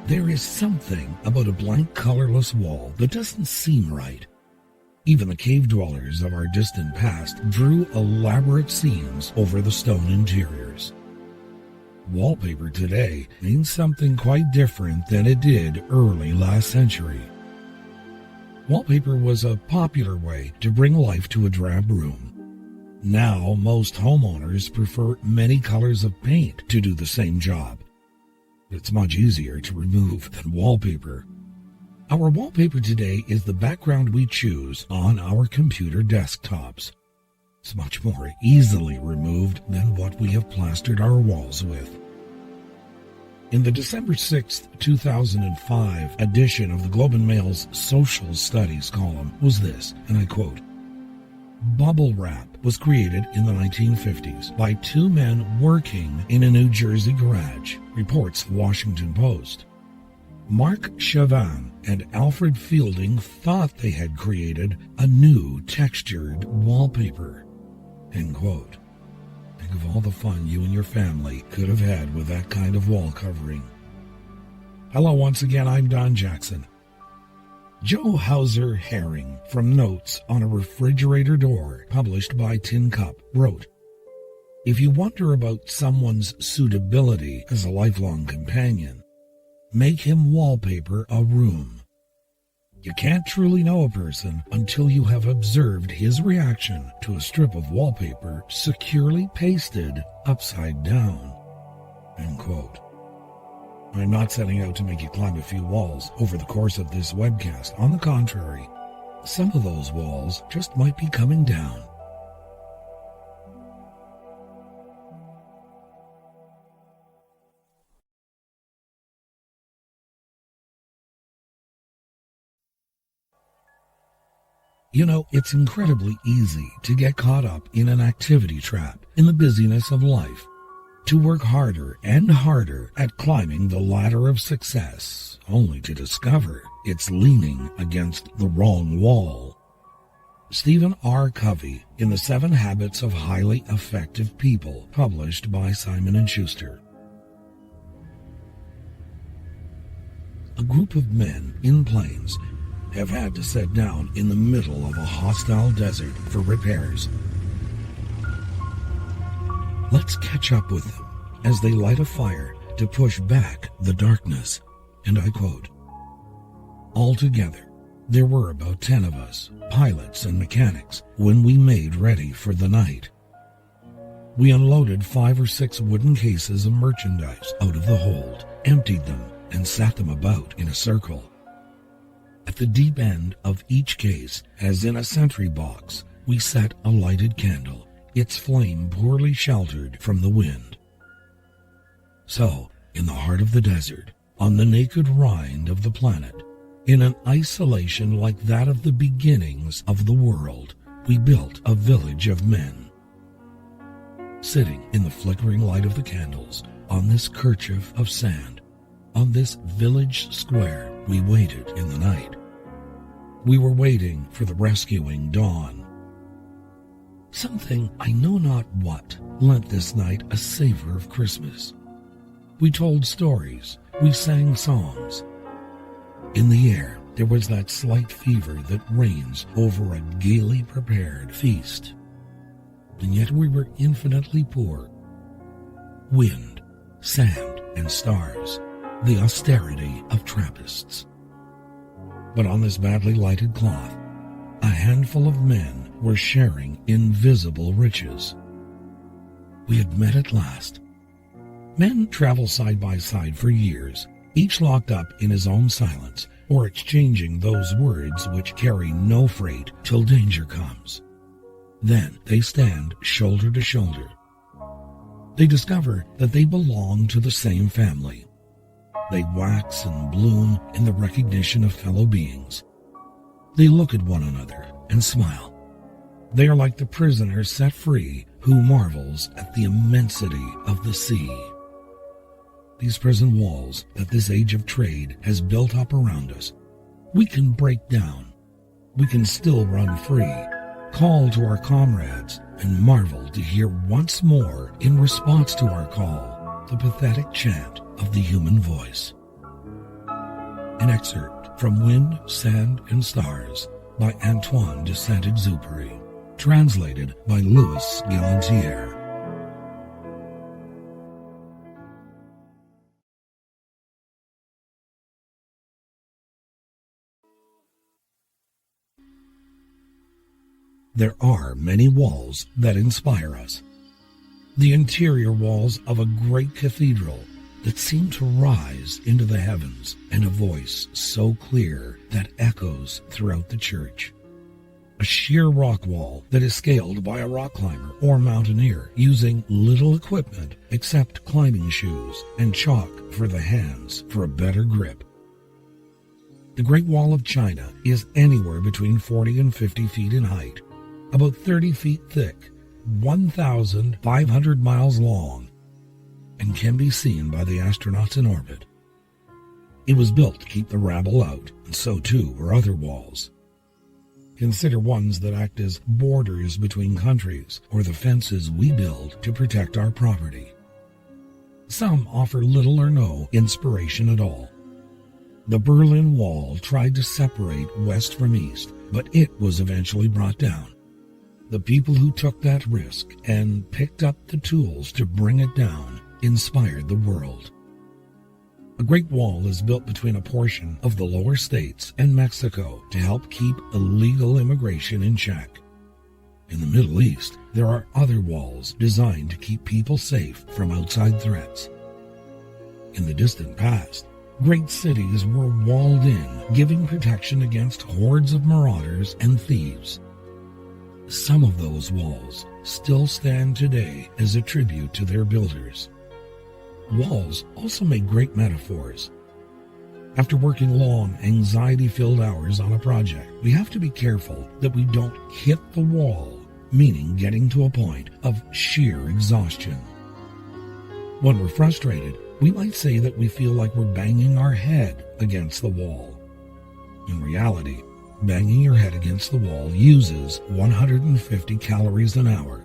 There is something about a blank, colorless wall that doesn't seem right. Even the cave dwellers of our distant past drew elaborate scenes over the stone interiors. Wallpaper today means something quite different than it did early last century. Wallpaper was a popular way to bring life to a drab room. Now, most homeowners prefer many colors of paint to do the same job. It's much easier to remove than wallpaper. Our wallpaper today is the background we choose on our computer desktops. It's much more easily removed than what we have plastered our walls with. In the December 6, 2005 edition of the Globe and Mail's Social Studies column was this, and I quote, "Bubble wrap was created in the 1950s by two men working in a New Jersey garage," reports the Washington Post. Mark Chauvin and Alfred Fielding thought they had created a new textured wallpaper. End quote. Think of all the fun you and your family could have had with that kind of wall covering. Hello once again, I'm Don Jackson. Joe Hauser Herring, from Notes on a Refrigerator Door, published by Tin Cup, wrote, "If you wonder about someone's suitability as a lifelong companion, make him wallpaper a room. You can't truly know a person until you have observed his reaction to a strip of wallpaper securely pasted upside down." End quote. I'm not setting out to make you climb a few walls over the course of this webcast. On the contrary, some of those walls just might be coming down. You know, it's incredibly easy to get caught up in an activity trap in the busyness of life, to work harder and harder at climbing the ladder of success, only to discover it's leaning against the wrong wall. Stephen R. Covey in The 7 Habits of Highly Effective People, published by Simon & Schuster. A group of men in planes have had to set down in the middle of a hostile desert for repairs. Let's catch up with them as they light a fire to push back the darkness, and I quote, "Altogether, there were about 10 of us, pilots and mechanics, when we made ready for the night. We unloaded 5 or 6 wooden cases of merchandise out of the hold, emptied them, and sat them about in a circle. At the deep end of each case, as in a sentry box, we set a lighted candle, its flame poorly sheltered from the wind. So, in the heart of the desert, on the naked rind of the planet, in an isolation like that of the beginnings of the world, we built a village of men. Sitting in the flickering light of the candles, on this kerchief of sand, on this village square, we waited in the night. We were waiting for the rescuing dawn. Something, I know not what, lent this night a savor of Christmas. We told stories, we sang songs. In the air, there was that slight fever that reigns over a gaily prepared feast. And yet we were infinitely poor. Wind, sand, and stars, the austerity of Trappists. But on this badly lighted cloth, a handful of men were sharing invisible riches. We had met at last. Men travel side by side for years, each locked up in his own silence, or exchanging those words which carry no freight till danger comes. Then they stand shoulder to shoulder. They discover that they belong to the same family. They wax and bloom in the recognition of fellow beings. They look at one another and smile. They are like the prisoner set free who marvels at the immensity of the sea. These prison walls that this age of trade has built up around us, we can break down. We can still run free, call to our comrades, and marvel to hear once more, in response to our call, the pathetic chant of the human voice. An excerpt from Wind, Sand, and Stars by Antoine de Saint-Exupéry, translated by Louis Galantier. There are many walls that inspire us. The interior walls of a great cathedral that seem to rise into the heavens, and a voice so clear that echoes throughout the church. A sheer rock wall that is scaled by a rock climber or mountaineer using little equipment except climbing shoes and chalk for the hands for a better grip. The Great Wall of China is anywhere between 40 and 50 feet in height, about 30 feet thick, 1,500 miles long, and can be seen by the astronauts in orbit. It was built to keep the rabble out, and so too were other walls. Consider ones that act as borders between countries, or the fences we build to protect our property. Some offer little or no inspiration at all. The Berlin Wall tried to separate West from East, but it was eventually brought down. The people who took that risk and picked up the tools to bring it down inspired the world. A great wall is built between a portion of the lower states and Mexico to help keep illegal immigration in check. In the Middle East, there are other walls designed to keep people safe from outside threats. In the distant past, great cities were walled in, giving protection against hordes of marauders and thieves. Some of those walls still stand today as a tribute to their builders. Walls also make great metaphors. After working long, anxiety-filled hours on a project, we have to be careful that we don't hit the wall, meaning getting to a point of sheer exhaustion. When we're frustrated, we might say that we feel like we're banging our head against the wall. In reality, banging your head against the wall uses 150 calories an hour.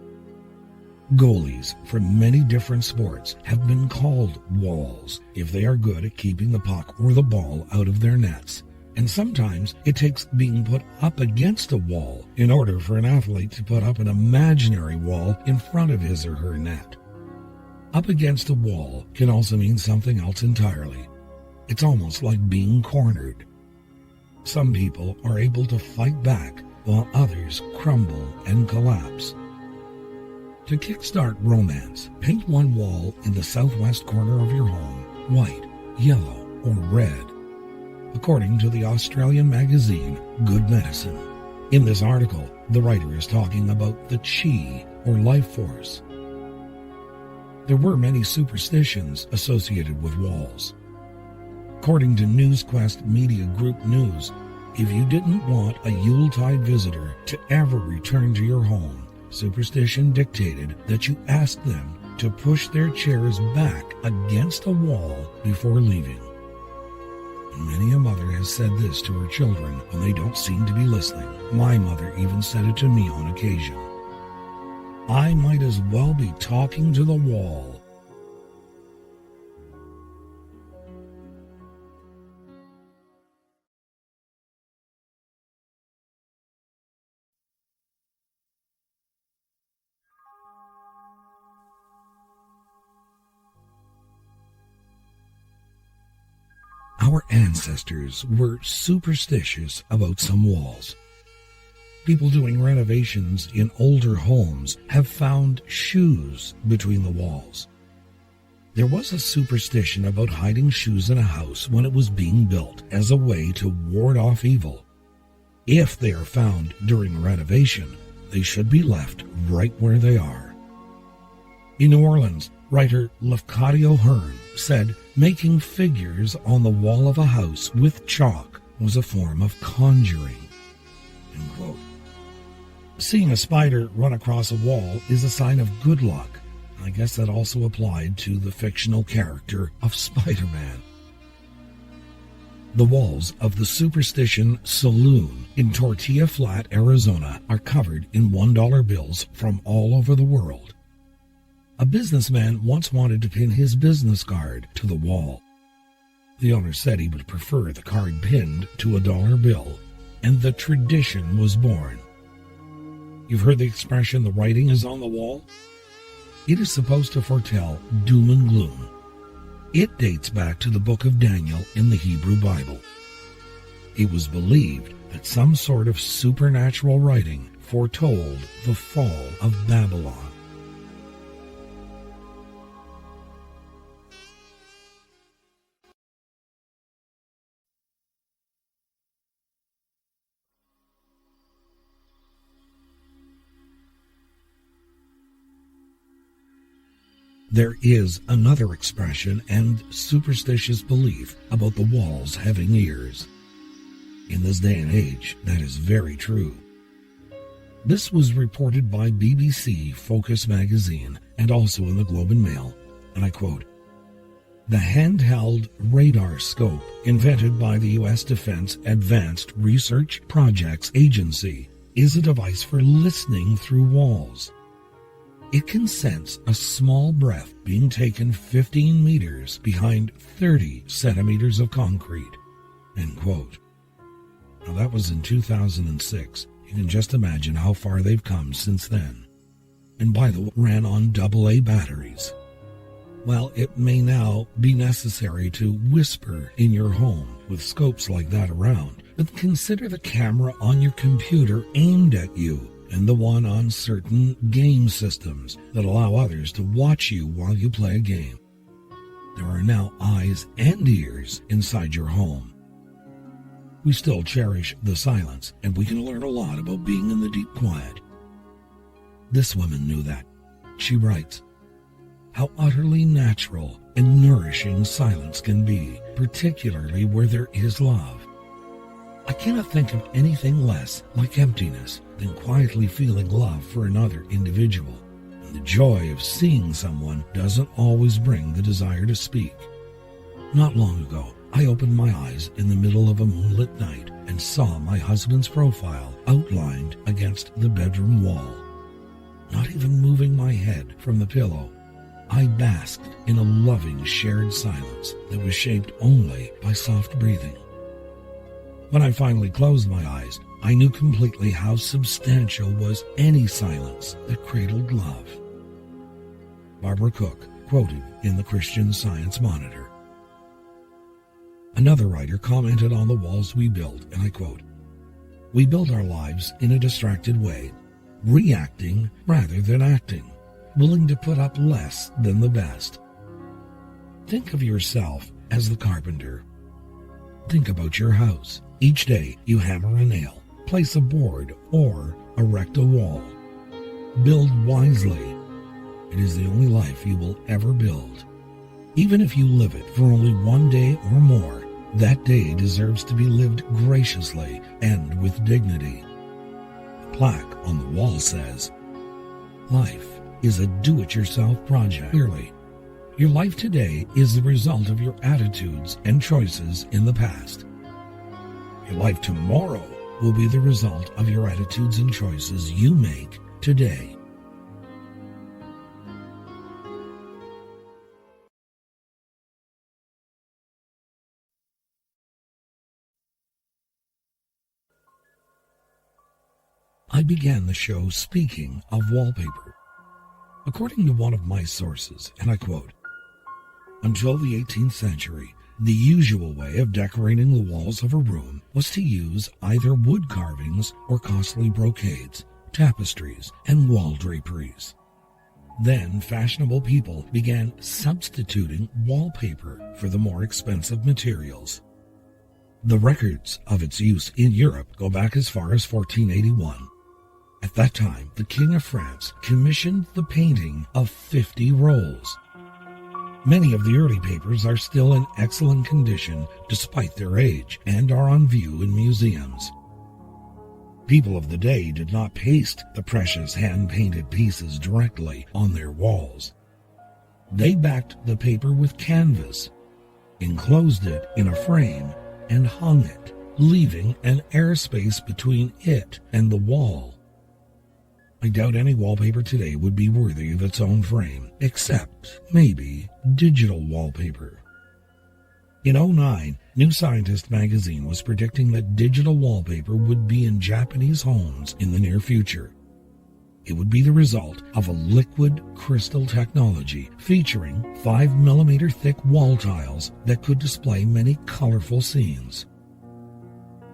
Goalies from many different sports have been called walls if they are good at keeping the puck or the ball out of their nets. And sometimes it takes being put up against a wall in order for an athlete to put up an imaginary wall in front of his or her net. Up against a wall can also mean something else entirely. It's almost like being cornered. Some people are able to fight back while others crumble and collapse. To kickstart romance, paint one wall in the southwest corner of your home white, yellow, or red, according to the Australian magazine Good Medicine. In this article, the writer is talking about the chi, or life force. There were many superstitions associated with walls. According to NewsQuest Media Group News, if you didn't want a Yuletide visitor to ever return to your home, superstition dictated that you ask them to push their chairs back against a wall before leaving. Many a mother has said this to her children when they don't seem to be listening. My mother even said it to me on occasion. I might as well be talking to the wall. Our ancestors were superstitious about some walls. People doing renovations in older homes have found shoes between the walls. There was a superstition about hiding shoes in a house when it was being built as a way to ward off evil. If they are found during a renovation, they should be left right where they are. In New Orleans, writer Lafcadio Hearn said making figures on the wall of a house with chalk was a form of conjuring. End quote. Seeing a spider run across a wall is a sign of good luck. I guess that also applied to the fictional character of Spider-Man. The walls of the superstition saloon in Tortilla Flat, Arizona are covered in $1 bills from all over the world. A businessman once wanted to pin his business card to the wall. The owner said he would prefer the card pinned to a dollar bill, and the tradition was born. You've heard the expression, the writing is on the wall? It is supposed to foretell doom and gloom. It dates back to the book of Daniel in the Hebrew Bible. It was believed that some sort of supernatural writing foretold the fall of Babylon. There is another expression and superstitious belief about the walls having ears. In this day and age, that is very true. This was reported by BBC Focus magazine and also in the Globe and Mail, and I quote, "The handheld radar scope invented by the U.S. Defense Advanced Research Projects Agency is a device for listening through walls. It can sense a small breath being taken 15 meters behind 30 centimeters of concrete." End quote. Now that was in 2006. You can just imagine how far they've come since then. And by the way, ran on AA batteries. Well, it may now be necessary to whisper in your home with scopes like that around, but consider the camera on your computer aimed at you and the one on certain game systems that allow others to watch you while you play a game. There are now eyes and ears inside your home. We still cherish the silence, and we can learn a lot about being in the deep quiet. This woman knew that. She writes, "How utterly natural and nourishing silence can be, particularly where there is love. I cannot think of anything less like emptiness than quietly feeling love for another individual. And the joy of seeing someone doesn't always bring the desire to speak. Not long ago, I opened my eyes in the middle of a moonlit night and saw my husband's profile outlined against the bedroom wall. Not even moving my head from the pillow, I basked in a loving shared silence that was shaped only by soft breathing. When I finally closed my eyes, I knew completely how substantial was any silence that cradled love." Barbara Cook, quoted in the Christian Science Monitor. Another writer commented on the walls we built, and I quote, "We build our lives in a distracted way, reacting rather than acting, willing to put up less than the best. Think of yourself as the carpenter. Think about your house. Each day you hammer a nail, place a board, or erect a wall. Build wisely. It is the only life you will ever build. Even if you live it for only one day or more, that day deserves to be lived graciously and with dignity." The plaque on the wall says, "Life is a do-it-yourself project. Clearly, your life today is the result of your attitudes and choices in the past. Your life tomorrow will be the result of your attitudes and choices you make today." I began the show speaking of wallpaper. According to one of my sources, and I quote, "Until the 18th century, the usual way of decorating the walls of a room was to use either wood carvings or costly brocades, tapestries, and wall draperies. Then fashionable people began substituting wallpaper for the more expensive materials. The records of its use in Europe go back as far as 1481. At that time, the King of France commissioned the painting of 50 rolls. Many of the early papers are still in excellent condition despite their age and are on view in museums. People of the day did not paste the precious hand-painted pieces directly on their walls. They backed the paper with canvas, enclosed it in a frame, and hung it, leaving an airspace between it and the wall. I doubt any wallpaper today would be worthy of its own frame, except, maybe, digital wallpaper. In '09, New Scientist magazine was predicting that digital wallpaper would be in Japanese homes in the near future. It would be the result of a liquid crystal technology featuring 5mm thick wall tiles that could display many colorful scenes.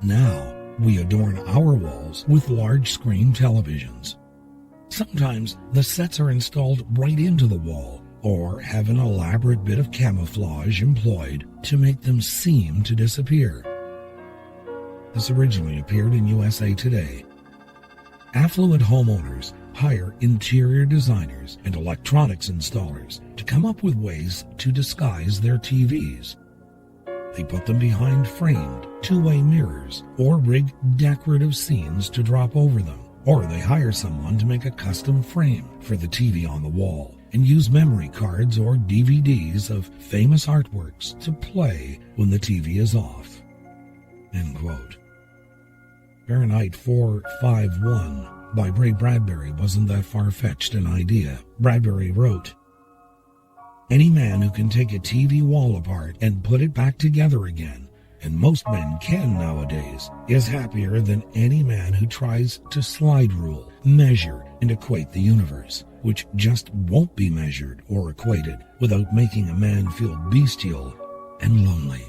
Now, we adorn our walls with large screen televisions. Sometimes the sets are installed right into the wall or have an elaborate bit of camouflage employed to make them seem to disappear. This originally appeared in USA Today. Affluent homeowners hire interior designers and electronics installers to come up with ways to disguise their TVs. They put them behind framed, two-way mirrors or rig decorative scenes to drop over them, or they hire someone to make a custom frame for the TV on the wall and use memory cards or DVDs of famous artworks to play when the TV is off. End quote. Fahrenheit 451 by Ray Bradbury wasn't that far-fetched an idea. Bradbury wrote, "Any man who can take a TV wall apart and put it back together again, and most men can nowadays, is happier than any man who tries to slide rule, measure, and equate the universe, which just won't be measured or equated without making a man feel bestial and lonely."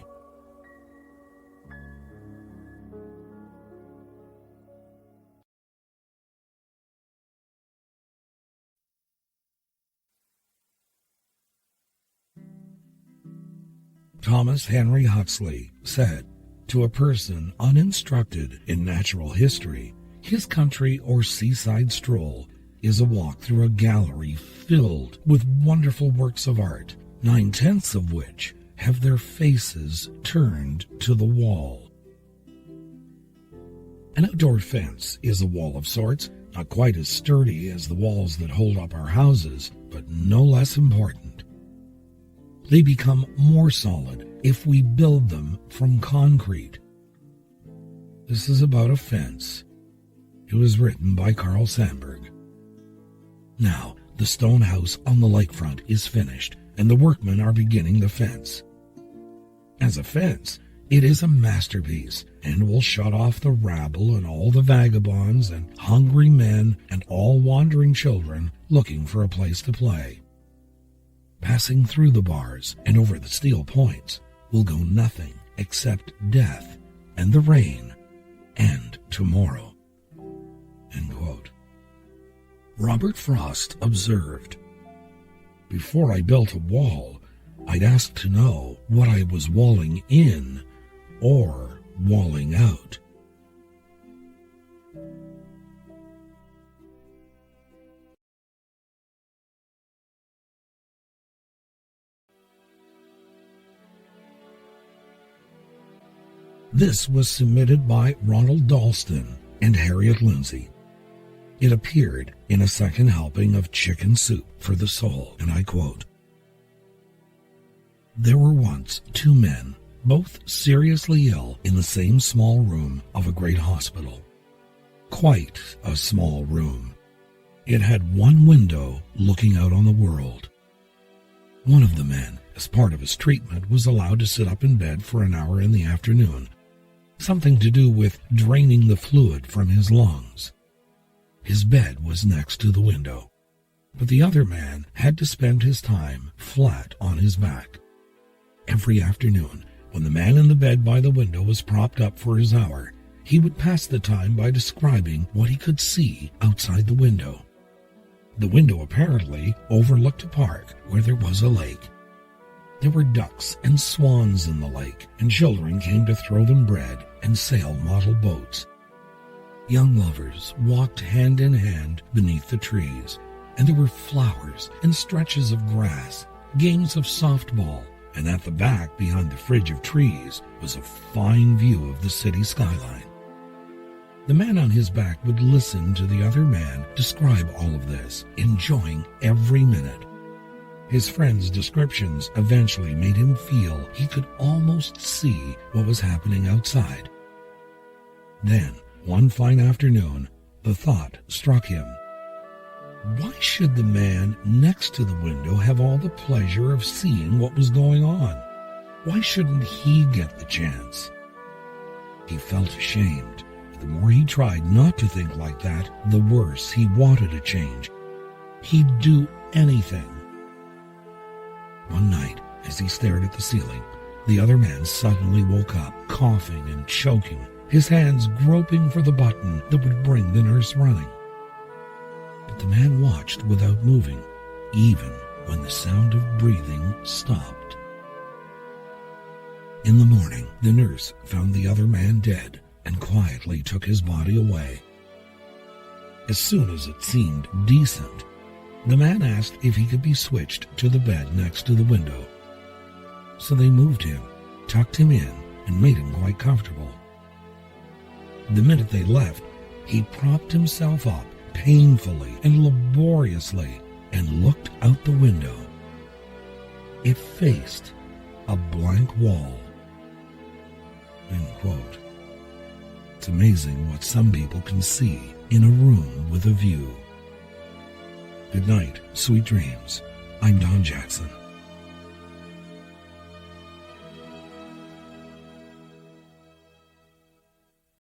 Thomas Henry Huxley said, "To a person uninstructed in natural history, his country or seaside stroll is a walk through a gallery filled with wonderful works of art, 9/10 of which have their faces turned to the wall." An outdoor fence is a wall of sorts, not quite as sturdy as the walls that hold up our houses, but no less important. They become more solid if we build them from concrete. This is about a fence. It was written by Carl Sandburg. Now, the stone house on the lakefront is finished, and the workmen are beginning the fence. As a fence, it is a masterpiece, and will shut off the rabble and all the vagabonds and hungry men and all wandering children looking for a place to play. Passing through the bars and over the steel points will go nothing except death and the rain and tomorrow. End quote. Robert Frost observed, "Before I built a wall, I'd ask to know what I was walling in or walling out." This was submitted by Ronald Dalston and Harriet Lindsay. It appeared in a second helping of Chicken Soup for the Soul, and I quote, "There were once two men, both seriously ill, in the same small room of a great hospital. Quite a small room. It had one window looking out on the world. One of the men, as part of his treatment, was allowed to sit up in bed for an hour in the afternoon, something to do with draining the fluid from his lungs. His bed was next to the window, but the other man had to spend his time flat on his back. Every afternoon, when the man in the bed by the window was propped up for his hour, he would pass the time by describing what he could see outside the window. The window apparently overlooked a park where there was a lake. There were ducks and swans in the lake, and children came to throw them bread and sail model boats. Young lovers walked hand in hand beneath the trees, and there were flowers and stretches of grass, games of softball, and at the back, behind the fridge of trees, was a fine view of the city skyline. The man on his back would listen to the other man describe all of this, enjoying every minute. His friend's descriptions eventually made him feel he could almost see what was happening outside. Then, one fine afternoon, the thought struck him. Why should the man next to the window have all the pleasure of seeing what was going on? Why shouldn't he get the chance? He felt ashamed. The more he tried not to think like that, the worse he wanted a change. He'd do anything. One night, as he stared at the ceiling, the other man suddenly woke up, coughing and choking, his hands groping for the button that would bring the nurse running. But the man watched without moving, even when the sound of breathing stopped. In the morning, the nurse found the other man dead and quietly took his body away. As soon as it seemed decent, the man asked if he could be switched to the bed next to the window. So they moved him, tucked him in, and made him quite comfortable. The minute they left, he propped himself up painfully and laboriously and looked out the window. It faced a blank wall. End quote. It's amazing what some people can see in a room with a view. Good night, sweet dreams. I'm Don Jackson.